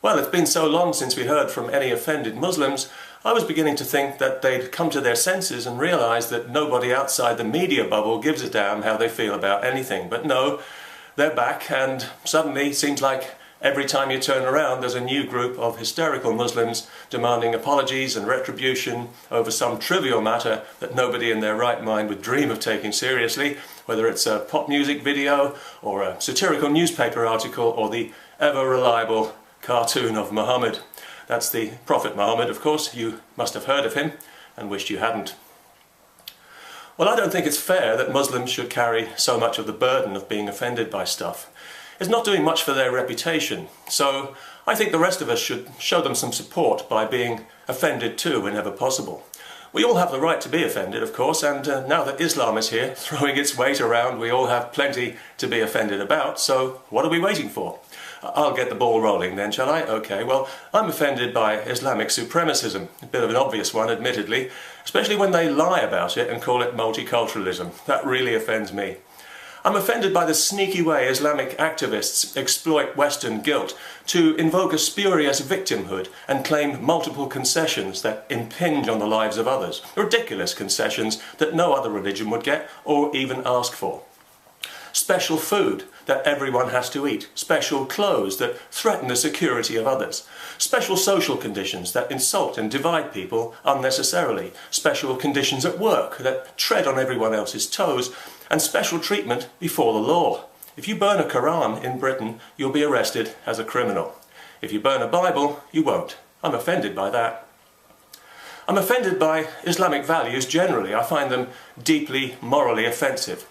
Well, it's been so long since we heard from any offended Muslims, I was beginning to think that they'd come to their senses and realise that nobody outside the media bubble gives a damn how they feel about anything. But no, they're back, and suddenly it seems like every time you turn around there's a new group of hysterical Muslims demanding apologies and retribution over some trivial matter that nobody in their right mind would dream of taking seriously, whether it's a pop music video or a satirical newspaper article or the ever-reliable cartoon of Muhammad. That's the Prophet Muhammad, of course. You must have heard of him and wished you hadn't. Well, I don't think it's fair that Muslims should carry so much of the burden of being offended by stuff. It's not doing much for their reputation, so I think the rest of us should show them some support by being offended too whenever possible. We all have the right to be offended, of course, and now that Islam is here, throwing its weight around, we all have plenty to be offended about, so what are we waiting for? I'll get the ball rolling then, shall I? Okay, well, I'm offended by Islamic supremacism, a bit of an obvious one, admittedly, especially when they lie about it and call it multiculturalism. That really offends me. I'm offended by the sneaky way Islamic activists exploit Western guilt to invoke a spurious victimhood and claim multiple concessions that impinge on the lives of others. Ridiculous concessions that no other religion would get or even ask for. Special food that everyone has to eat, special clothes that threaten the security of others, special social conditions that insult and divide people unnecessarily, special conditions at work that tread on everyone else's toes, and special treatment before the law. If you burn a Quran in Britain, you'll be arrested as a criminal. If you burn a Bible, you won't. I'm offended by that. I'm offended by Islamic values generally. I find them deeply morally offensive.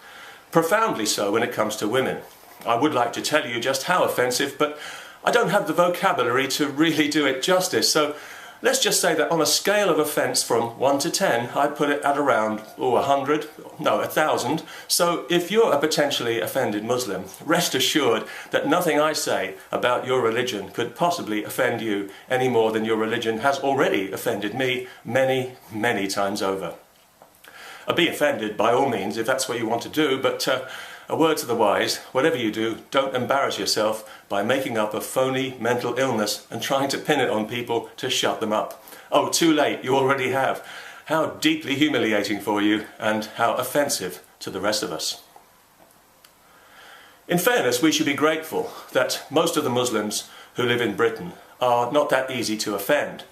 Profoundly so when it comes to women. I would like to tell you just how offensive, but I don't have the vocabulary to really do it justice, so let's just say that on a scale of offence from 1 to 10, I'd put it at around 100, no, 1,000. So if you're a potentially offended Muslim, rest assured that nothing I say about your religion could possibly offend you any more than your religion has already offended me many, many times over. Be offended by all means if that's what you want to do, but a word to the wise, whatever you do, don't embarrass yourself by making up a phony mental illness and trying to pin it on people to shut them up. Oh, too late, you already have. How deeply humiliating for you and how offensive to the rest of us. In fairness, we should be grateful that most of the Muslims who live in Britain are not that easy to offend.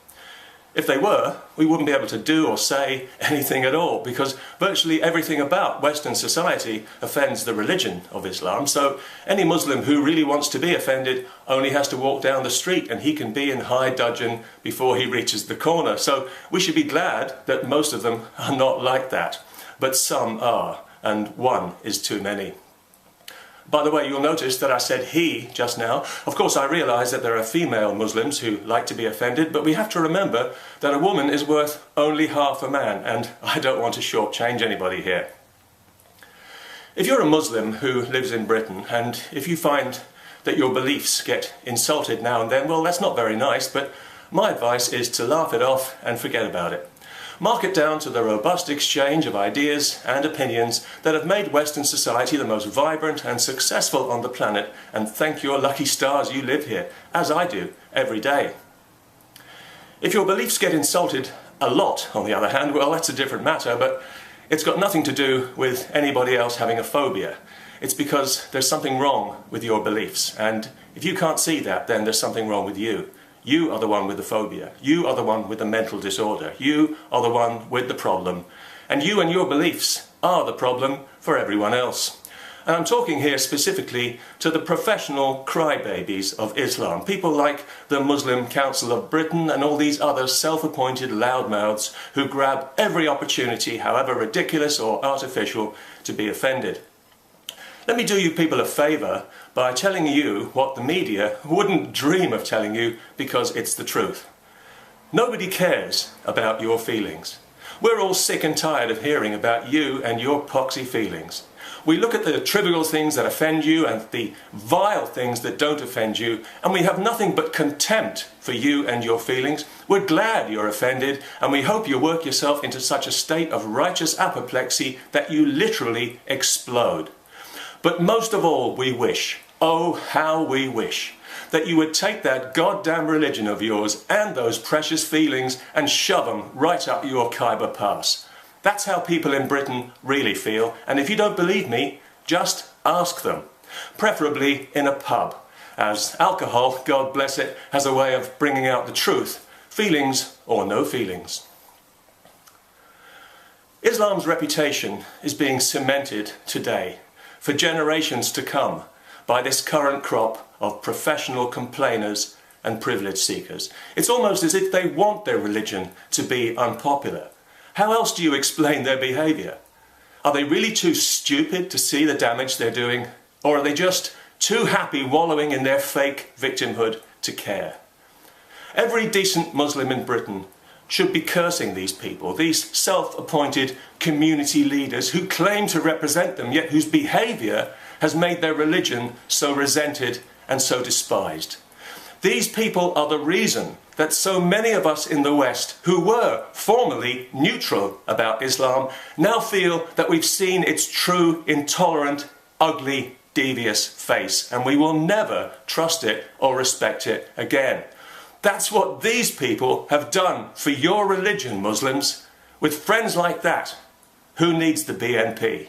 If they were, we wouldn't be able to do or say anything at all, because virtually everything about Western society offends the religion of Islam. So any Muslim who really wants to be offended only has to walk down the street and he can be in high dudgeon before he reaches the corner. So we should be glad that most of them are not like that. But some are, and one is too many. By the way, you'll notice that I said he just now. Of course, I realise that there are female Muslims who like to be offended, but we have to remember that a woman is worth only half a man, and I don't want to shortchange anybody here. If you're a Muslim who lives in Britain, and if you find that your beliefs get insulted now and then, well, that's not very nice, but my advice is to laugh it off and forget about it. Mark it down to the robust exchange of ideas and opinions that have made Western society the most vibrant and successful on the planet, and thank your lucky stars you live here, as I do, every day. If your beliefs get insulted a lot, on the other hand, well, that's a different matter, but it's got nothing to do with anybody else having a phobia. It's because there's something wrong with your beliefs, and if you can't see that, then there's something wrong with you. You are the one with the phobia. You are the one with the mental disorder. You are the one with the problem. And you and your beliefs are the problem for everyone else. And I'm talking here specifically to the professional crybabies of Islam. People like the Muslim Council of Britain and all these other self-appointed loudmouths who grab every opportunity, however ridiculous or artificial, to be offended. Let me do you people a favour by telling you what the media wouldn't dream of telling you, because it's the truth. Nobody cares about your feelings. We're all sick and tired of hearing about you and your poxy feelings. We look at the trivial things that offend you and the vile things that don't offend you, and we have nothing but contempt for you and your feelings. We're glad you're offended, and we hope you work yourself into such a state of righteous apoplexy that you literally explode. But most of all, we wish, oh how we wish, that you would take that goddamn religion of yours and those precious feelings and shove them right up your Khyber Pass. That's how people in Britain really feel, and if you don't believe me, just ask them. Preferably in a pub, as alcohol, God bless it, has a way of bringing out the truth, feelings or no feelings. Islam's reputation is being cemented today, for generations to come, by this current crop of professional complainers and privilege seekers. It's almost as if they want their religion to be unpopular. How else do you explain their behaviour? Are they really too stupid to see the damage they're doing? Or are they just too happy wallowing in their fake victimhood to care? Every decent Muslim in Britain should be cursing these people, these self-appointed community leaders who claim to represent them, yet whose behaviour has made their religion so resented and so despised. These people are the reason that so many of us in the West, who were formerly neutral about Islam, now feel that we've seen its true, intolerant, ugly, devious face, and we will never trust it or respect it again. That's what these people have done for your religion, Muslims. With friends like that, who needs the BNP?